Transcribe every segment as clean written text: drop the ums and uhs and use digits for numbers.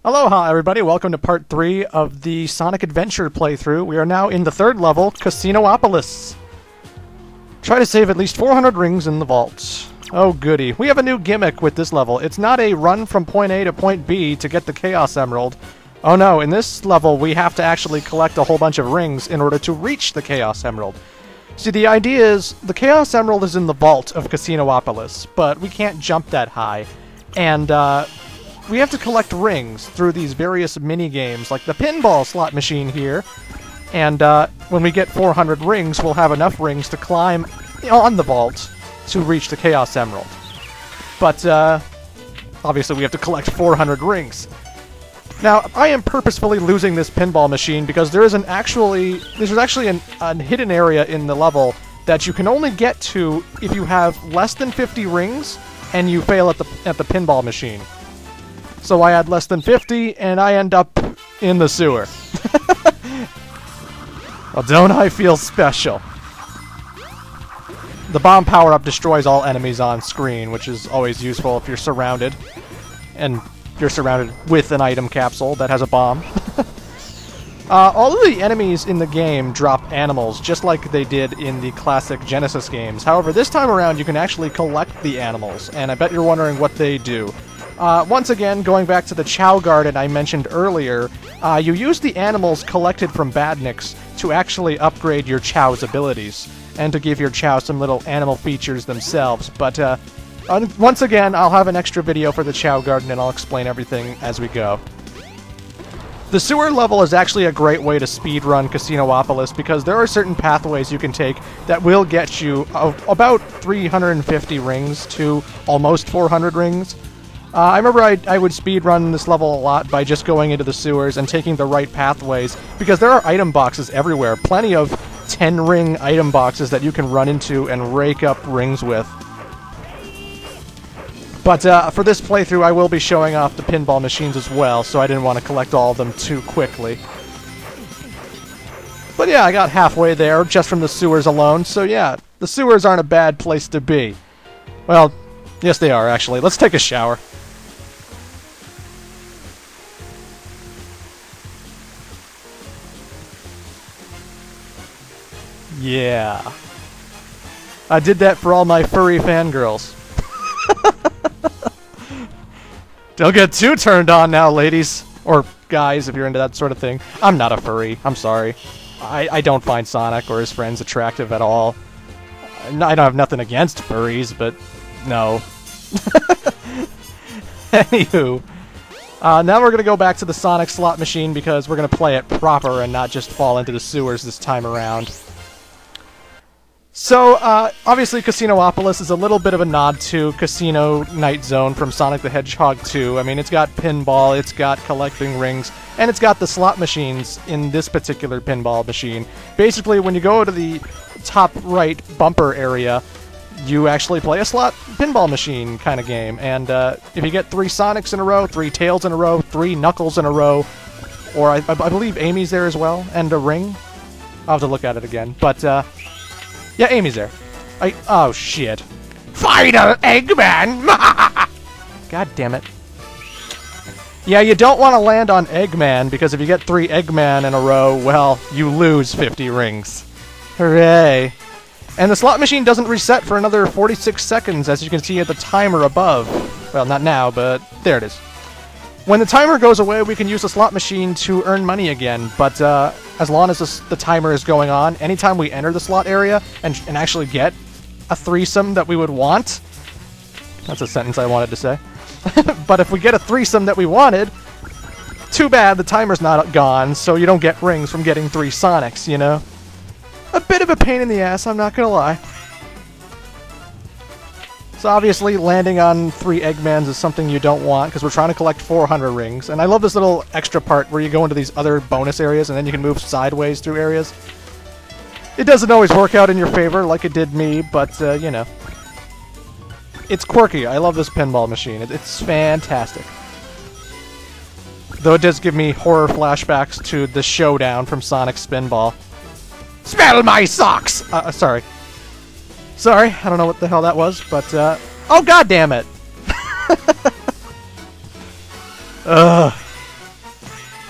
Aloha everybody, welcome to part 3 of the Sonic Adventure playthrough. We are now in the third level, Casinopolis. Try to save at least 400 rings in the vault. Oh goody. We have a new gimmick with this level. It's not a run from point A to point B to get the Chaos Emerald. Oh no, in this level we have to actually collect a whole bunch of rings in order to reach the Chaos Emerald. See, the idea is, the Chaos Emerald is in the vault of Casinopolis, but we can't jump that high. And, we have to collect rings through these various mini-games, like the pinball slot machine here. And when we get 400 rings, we'll have enough rings to climb on the vault to reach the Chaos Emerald. But obviously we have to collect 400 rings. Now, I am purposefully losing this pinball machine because there's actually a hidden area in the level that you can only get to if you have less than 50 rings and you fail at the pinball machine. So I had less than 50, and I end up in the sewer. Well, don't I feel special? The bomb power-up destroys all enemies on screen, which is always useful if you're surrounded. And you're surrounded with an item capsule that has a bomb. All of the enemies in the game drop animals, just like they did in the classic Genesis games. However, this time around you can actually collect the animals, and I bet you're wondering what they do. Once again, going back to the Chow Garden I mentioned earlier, you use the animals collected from badniks to actually upgrade your Chow's abilities, and to give your Chow some little animal features themselves. But once again, I'll have an extra video for the Chow Garden, and I'll explain everything as we go. The sewer level is actually a great way to speedrun Casinopolis because there are certain pathways you can take that will get you about 350 rings to almost 400 rings. I remember I would speedrun this level a lot by just going into the sewers and taking the right pathways, because there are item boxes everywhere. Plenty of 10-ring item boxes that you can run into and rake up rings with. But for this playthrough I will be showing off the pinball machines as well, so I didn't want to collect all of them too quickly. But yeah, I got halfway there just from the sewers alone, so yeah, the sewers aren't a bad place to be. Well, yes they are actually. Let's take a shower. Yeah. I did that for all my furry fangirls. Don't get too turned on now, ladies. Or guys, if you're into that sort of thing. I'm not a furry. I'm sorry. I don't find Sonic or his friends attractive at all. I don't have nothing against furries, but no. Anywho. Now we're going to go back to the Sonic slot machine because we're going to play it proper and not just fall into the sewers this time around. So, obviously Casinopolis is a little bit of a nod to Casino Night Zone from Sonic the Hedgehog 2. I mean, it's got pinball, it's got collecting rings, and it's got the slot machines in this particular pinball machine. Basically, when you go to the top right bumper area, you actually play a slot pinball machine kind of game. And if you get 3 Sonics in a row, 3 Tails in a row, 3 Knuckles in a row, or I believe Amy's there as well, and a ring. I'll have to look at it again, but yeah, Amy's there. Oh, shit. Final Eggman! God damn it. Yeah, you don't want to land on Eggman, because if you get 3 Eggman in a row, well, you lose 50 rings. Hooray. And the slot machine doesn't reset for another 46 seconds, as you can see at the timer above. Well, not now, but there it is. When the timer goes away, we can use the slot machine to earn money again, but as long as the timer is going on, anytime we enter the slot area and actually get a threesome that we would want, that's a sentence I wanted to say, but if we get a threesome that we wanted, too bad the timer's not gone, so you don't get rings from getting 3 Sonics, you know? A bit of a pain in the ass, I'm not gonna lie. So obviously, landing on 3 Eggmans is something you don't want, because we're trying to collect 400 rings. And I love this little extra part where you go into these other bonus areas, and then you can move sideways through areas. It doesn't always work out in your favor, like it did me, but, you know. It's quirky. I love this pinball machine. It's fantastic. Though it does give me horror flashbacks to the showdown from Sonic Spinball. Smell my socks! Sorry. Sorry, I don't know what the hell that was, but, oh god damn it! Ugh.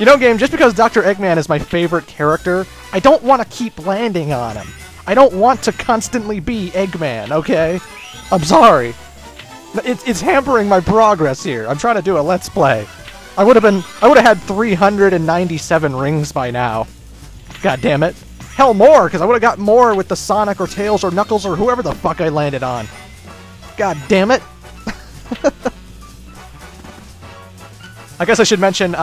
You know, game, just because Dr. Eggman is my favorite character, I don't want to keep landing on him. I don't want to constantly be Eggman, okay? I'm sorry. It's hampering my progress here. I'm trying to do a Let's Play. I would have had 397 rings by now. God damn it. Hell, more, because I would have got more with the Sonic or Tails or Knuckles or whoever the fuck I landed on. God damn it. I guess I should mention,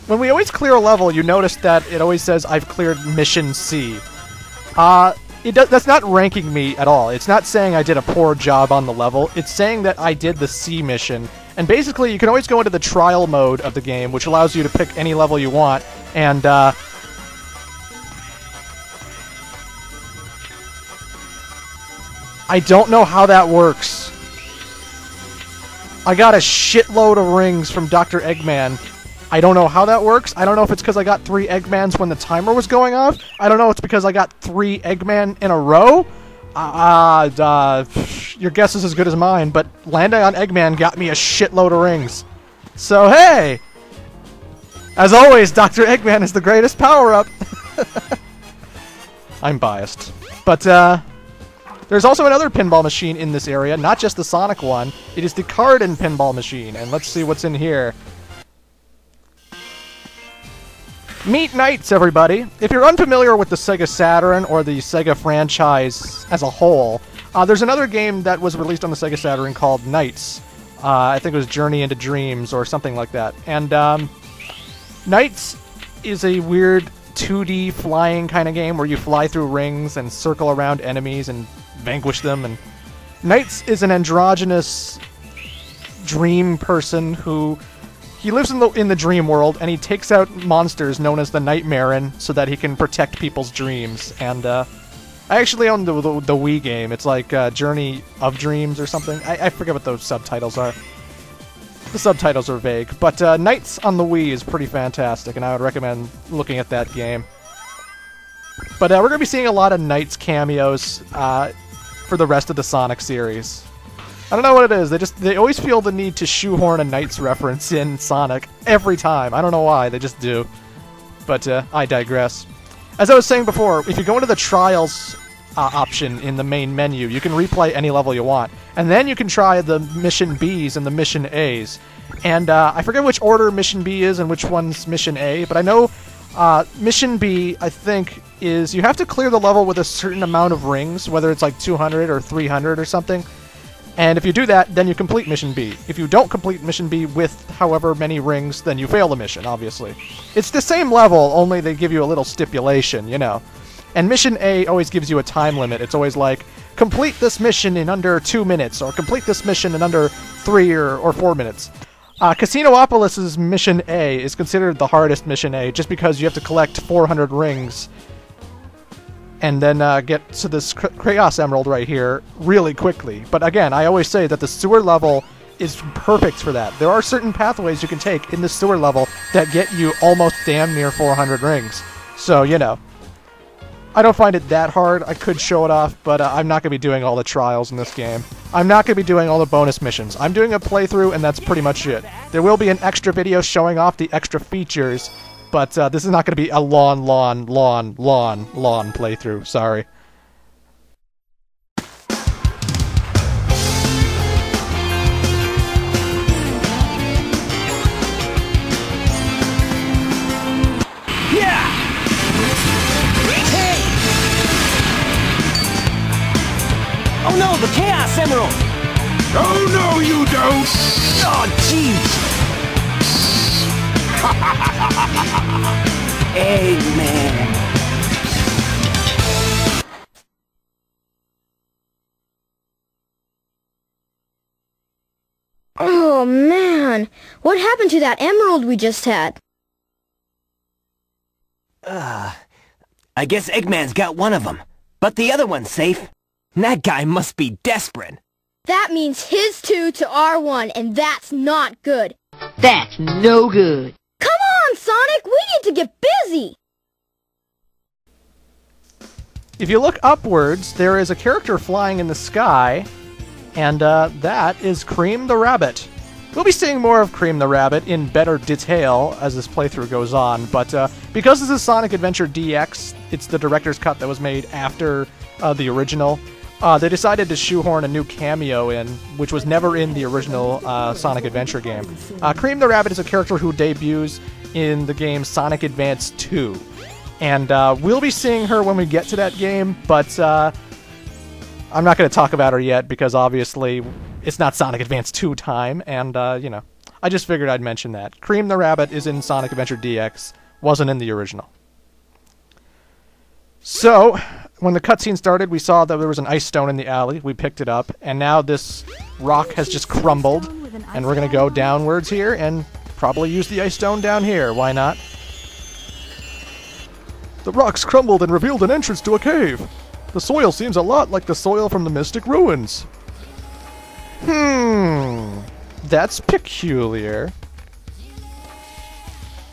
when we always clear a level, you notice that it always says, I've cleared Mission C. That's not ranking me at all. It's not saying I did a poor job on the level. It's saying that I did the C mission. And basically, you can always go into the trial mode of the game, which allows you to pick any level you want, and, I don't know how that works. I got a shitload of rings from Dr. Eggman. I don't know how that works. I don't know if it's because I got 3 Eggmans when the timer was going off. I don't know if it's because I got 3 Eggman in a row. Your guess is as good as mine, but landing on Eggman got me a shitload of rings. So, hey! As always, Dr. Eggman is the greatest power-up! I'm biased. But, there's also another pinball machine in this area, not just the Sonic one. It is the Cardin pinball machine, and let's see what's in here. Meet Knights, everybody! If you're unfamiliar with the Sega Saturn or the Sega franchise as a whole, there's another game that was released on the Sega Saturn called Knights. I think it was Journey into Dreams or something like that. And Knights is a weird 2D flying kind of game where you fly through rings and circle around enemies and vanquish them. And Knights is an androgynous dream person who... He lives in the dream world, and he takes out monsters known as the Nightmarean so that he can protect people's dreams. And I actually own the Wii game. It's like Journey of Dreams or something. I forget what those subtitles are. The subtitles are vague. But Knights on the Wii is pretty fantastic, and I would recommend looking at that game. But we're going to be seeing a lot of Knights cameos for the rest of the Sonic series. I don't know what it is. They always feel the need to shoehorn a Knights reference in Sonic every time. I don't know why. They just do. But I digress. As I was saying before, if you go into the Trials option in the main menu, you can replay any level you want. And then you can try the Mission Bs and the Mission As. And I forget which order Mission B is and which one's Mission A, but I know Mission B, I think, is you have to clear the level with a certain amount of rings, whether it's like 200 or 300 or something. And if you do that, then you complete Mission B. If you don't complete Mission B with however many rings, then you fail the mission, obviously. It's the same level, only they give you a little stipulation, you know. And Mission A always gives you a time limit. It's always like, complete this mission in under 2 minutes, or complete this mission in under 3 or 4 minutes. Casinopolis' Mission A is considered the hardest Mission A, just because you have to collect 400 rings and then get to this Chaos Emerald right here really quickly. But again, I always say that the sewer level is perfect for that. There are certain pathways you can take in the sewer level that get you almost damn near 400 rings. So, you know, I don't find it that hard. I could show it off, but I'm not going to be doing all the trials in this game. I'm not going to be doing all the bonus missions. I'm doing a playthrough, and that's pretty much it. There will be an extra video showing off the extra features, but this is not going to be a long playthrough. Sorry. Yeah! Hey! Oh no, the Chaos Emerald! Oh no, you don't! Oh, jeez! Eggman! Oh man, what happened to that emerald we just had? I guess Eggman's got one of them, but the other one's safe. That guy must be desperate. That means his 2 to our 1, and that's not good. That's no good. Come on, Sonic, we need to get busy! If you look upwards, there is a character flying in the sky, and that is Cream the Rabbit. We'll be seeing more of Cream the Rabbit in better detail as this playthrough goes on, but because this is Sonic Adventure DX, it's the director's cut that was made after the original, they decided to shoehorn a new cameo in, which was never in the original Sonic Adventure game. Cream the Rabbit is a character who debuts in the game Sonic Advance 2, and we'll be seeing her when we get to that game, but I'm not going to talk about her yet because obviously it's not Sonic Advance 2 time, and, you know, I just figured I'd mention that. Cream the Rabbit is in Sonic Adventure DX, wasn't in the original. So, when the cutscene started, we saw that there was an ice stone in the alley. We picked it up, and now this rock has just crumbled, and we're going to go downwards here and probably use the ice stone down here. Why not? The rocks crumbled and revealed an entrance to a cave. The soil seems a lot like the soil from the Mystic Ruins. That's peculiar.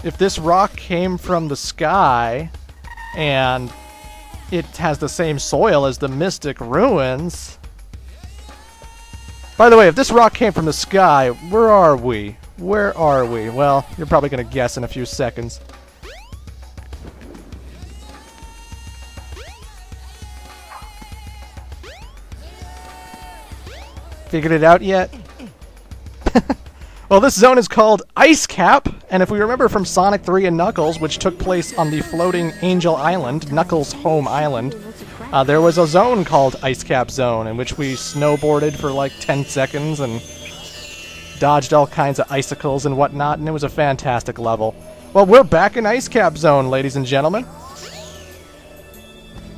If this rock came from the sky, and it has the same soil as the Mystic Ruins... By the way, if this rock came from the sky, where are we? Where are we? Well, you're probably going to guess in a few seconds. Figured it out yet? Well, this zone is called Ice Cap, and if we remember from Sonic 3 and Knuckles, which took place on the floating Angel Island, Knuckles' home island, there was a zone called Ice Cap Zone, in which we snowboarded for like 10 seconds and dodged all kinds of icicles and whatnot, and it was a fantastic level. Well, we're back in Ice Cap Zone, ladies and gentlemen.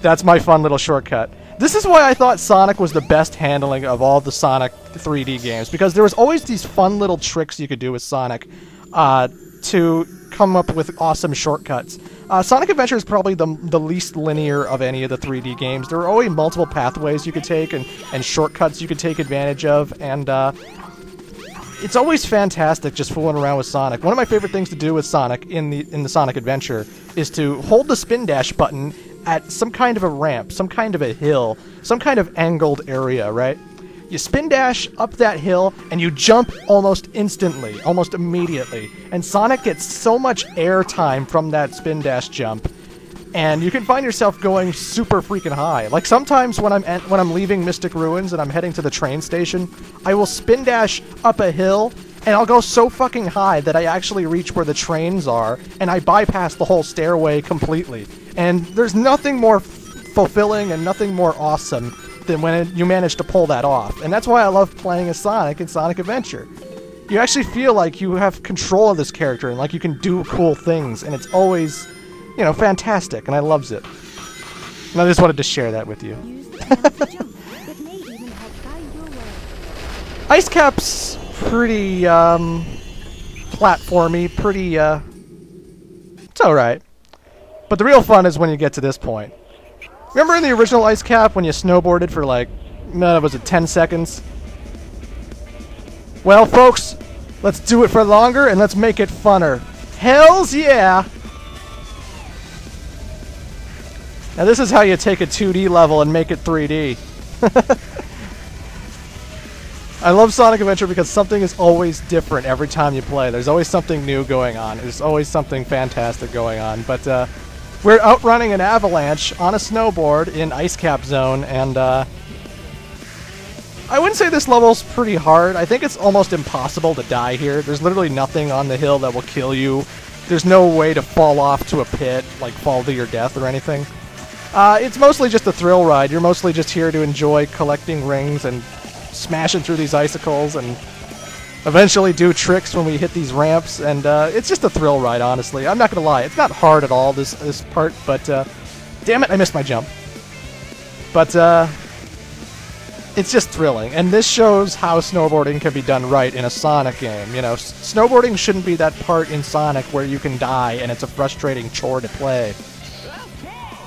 That's my fun little shortcut. This is why I thought Sonic was the best handling of all the Sonic 3D games, because there was always these fun little tricks you could do with Sonic to come up with awesome shortcuts. Sonic Adventure is probably the least linear of any of the 3D games. There are always multiple pathways you could take and shortcuts you could take advantage of, and it's always fantastic just fooling around with Sonic. One of my favorite things to do with Sonic in the Sonic Adventure is to hold the spin dash button at some kind of a ramp, some kind of a hill, some kind of angled area, right? You spin dash up that hill, and you jump almost instantly, almost immediately. And Sonic gets so much air time from that spin dash jump, and you can find yourself going super freaking high. Like sometimes when I'm leaving Mystic Ruins and I'm heading to the train station, I will spin dash up a hill, and I'll go so fucking high that I actually reach where the trains are, and I bypass the whole stairway completely. And there's nothing more fulfilling and nothing more awesome than when you manage to pull that off. And that's why I love playing as Sonic in Sonic Adventure. You actually feel like you have control of this character and like you can do cool things, and it's always, you know, fantastic, and I loves it. And I just wanted to share that with you. Ice Cap's pretty, platformy, pretty, it's alright. But the real fun is when you get to this point. Remember in the original Ice Cap when you snowboarded for like, was it 10 seconds? Well, folks, let's do it for longer and let's make it funner. Hells yeah! Now this is how you take a 2D level and make it 3D. I love Sonic Adventure because something is always different every time you play. There's always something new going on. There's always something fantastic going on. But we're outrunning an avalanche on a snowboard in Ice Cap Zone, and I wouldn't say this level's pretty hard. I think it's almost impossible to die here. There's literally nothing on the hill that will kill you. There's no way to fall off to a pit, like fall to your death or anything. It's mostly just a thrill ride. You're mostly just here to enjoy collecting rings and smashing through these icicles and eventually do tricks when we hit these ramps, and it's just a thrill ride, honestly. I'm not gonna lie, it's not hard at all, this part, but damn it, I missed my jump. But it's just thrilling, and this shows how snowboarding can be done right in a Sonic game. You know, snowboarding shouldn't be that part in Sonic where you can die and it's a frustrating chore to play.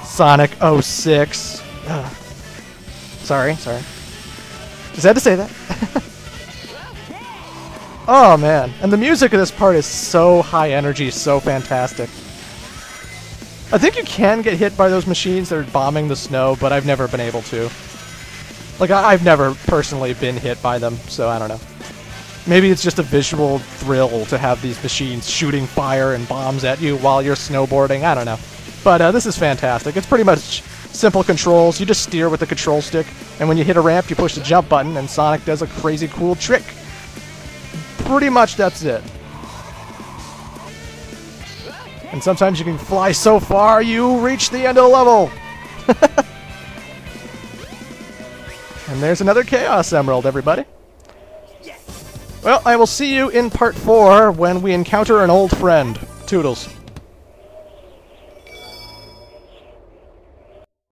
Sonic 06. Ugh. Sorry. Just had to say that. Oh man, and the music of this part is so high energy, so fantastic. I think you can get hit by those machines that are bombing the snow, but I've never been able to. Like, I've never personally been hit by them, so I don't know. Maybe it's just a visual thrill to have these machines shooting fire and bombs at you while you're snowboarding. I don't know. But this is fantastic. It's pretty much simple controls. You just steer with the control stick, and when you hit a ramp, you push the jump button, and Sonic does a crazy cool trick. Pretty much that's it. And sometimes you can fly so far you reach the end of the level. And there's another Chaos Emerald, everybody. Well, I will see you in part 4 when we encounter an old friend. Toodles.